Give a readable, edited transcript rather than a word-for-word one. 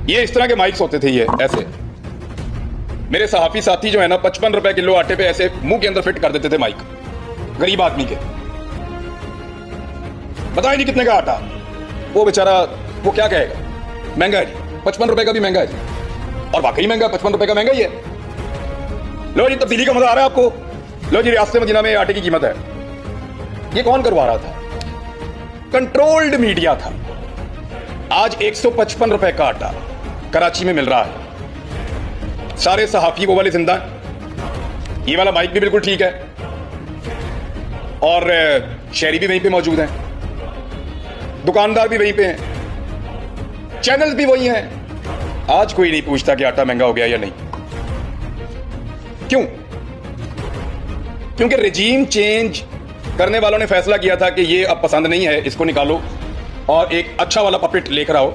ये इस तरह के माइक्स होते थे, ये ऐसे। मेरे सहाफी साथी जो है ना 55 रुपए किलो आटे पे ऐसे मुंह के अंदर फिट कर देते थे माइक, गरीब आदमी के। बताए नहीं कितने का आटा, वो बेचारा वो क्या कहेगा, महंगा है जी, 55 रुपए का भी महंगा है जी, और वाकई महंगा, 55 रुपए का महंगा ही है। लो जी, तब्दीली का मजा आ रहा है आपको। लो जी, रियासत मदीना में आटे की कीमत है। ये कौन करवा रहा था? कंट्रोल्ड मीडिया था। आज 155 रुपए का आटा कराची में मिल रहा है। सारे सहाफी वो वाले जिंदा, ये वाला माइक भी बिल्कुल ठीक है, और शहरी भी वहीं पे मौजूद हैं, दुकानदार भी वहीं पे हैं, चैनल्स भी वही हैं। आज कोई नहीं पूछता कि आटा महंगा हो गया या नहीं। क्यों? क्योंकि रेजीम चेंज करने वालों ने फैसला किया था कि ये अब पसंद नहीं है, इसको निकालो और एक अच्छा वाला पपेट लेकर आओ